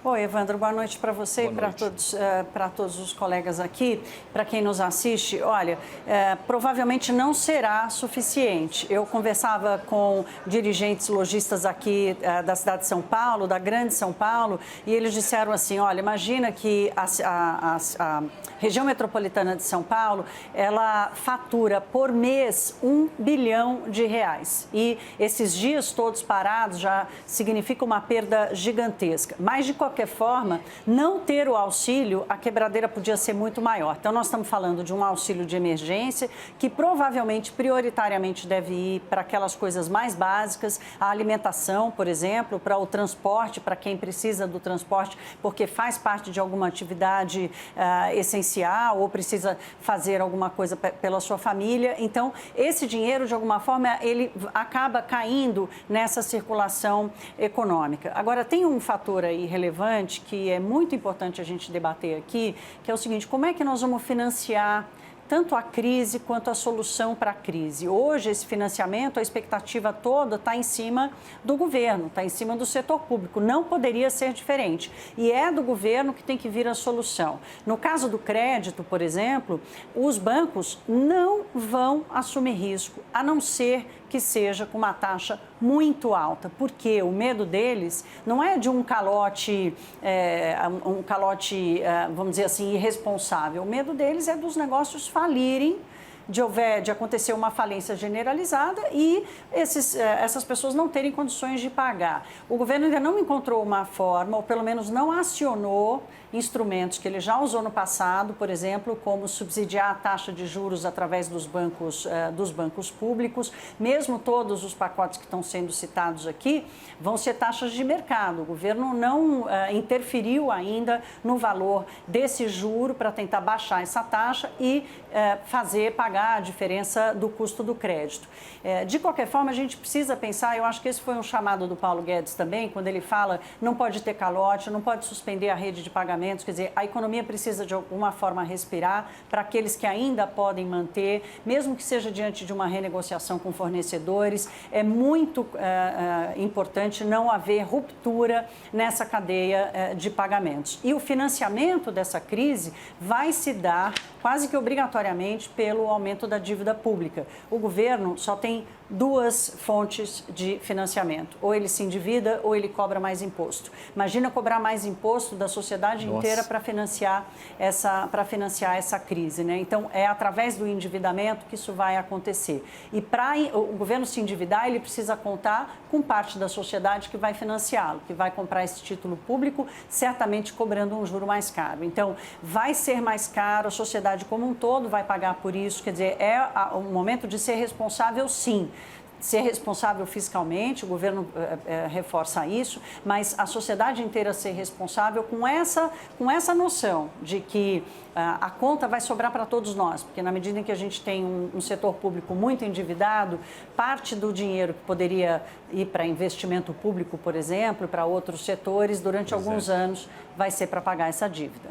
Oi, Evandro, boa noite para você Boa e noite. para todos os colegas aqui. Para quem nos assiste, olha, provavelmente não será suficiente. Eu conversava com dirigentes lojistas aqui da cidade de São Paulo, da grande São Paulo, e eles disseram assim, olha, imagina que a região metropolitana de São Paulo, ela fatura por mês R$ 1 bilhão. E esses dias todos parados já significa uma perda gigantesca. Mas, de qualquer forma, não ter o auxílio, a quebradeira podia ser muito maior. Então, nós estamos falando de um auxílio de emergência que provavelmente, prioritariamente, deve ir para aquelas coisas mais básicas, a alimentação, por exemplo, para o transporte, para quem precisa do transporte, porque faz parte de alguma atividade essencial ou precisa fazer alguma coisa pela sua família. Então, esse dinheiro, de alguma forma, ele acaba caindo nessa circulação econômica. Agora, tem um fator aí relevante que é muito importante a gente debater aqui, que é o seguinte: como é que nós vamos financiar tanto a crise quanto a solução para a crise? Hoje, esse financiamento, a expectativa toda está em cima do governo, está em cima do setor público. Não poderia ser diferente. E é do governo que tem que vir a solução. No caso do crédito, por exemplo, os bancos não vão assumir risco, a não ser que seja com uma taxa muito alta, porque o medo deles não é de um calote, vamos dizer assim, irresponsável. O medo deles é dos negócios falirem, de acontecer uma falência generalizada e essas pessoas não terem condições de pagar. O governo ainda não encontrou uma forma, ou pelo menos não acionou instrumentos que ele já usou no passado, por exemplo, como subsidiar a taxa de juros através dos bancos públicos. Mesmo todos os pacotes que estão sendo citados aqui vão ser taxas de mercado. O governo não interferiu ainda no valor desse juro para tentar baixar essa taxa e pagar a diferença do custo do crédito. De qualquer forma, a gente precisa pensar, eu acho que esse foi um chamado do Paulo Guedes também, quando ele fala não pode ter calote, não pode suspender a rede de pagamentos, quer dizer, a economia precisa de alguma forma respirar para aqueles que ainda podem manter, mesmo que seja diante de uma renegociação com fornecedores. É muito importante não haver ruptura nessa cadeia de pagamentos. E o financiamento dessa crise vai se dar quase que obrigatoriamente pelo aumento da dívida pública. O governo só tem duas fontes de financiamento. Ou ele se endivida ou ele cobra mais imposto. Imagina cobrar mais imposto da sociedade inteira para financiar essa crise, né? Então, é através do endividamento que isso vai acontecer. E para o governo se endividar, ele precisa contar com parte da sociedade que vai financiá-lo, que vai comprar esse título público, certamente cobrando um juro mais caro. Então, vai ser mais caro, a sociedade como um todo vai pagar por isso. Quer dizer, é o momento de ser responsável, sim. Ser responsável fiscalmente, o governo reforça isso, mas a sociedade inteira ser responsável com essa noção de que a conta vai sobrar para todos nós, porque na medida em que a gente tem um setor público muito endividado, parte do dinheiro que poderia ir para investimento público, por exemplo, para outros setores, durante alguns anos, vai ser para pagar essa dívida.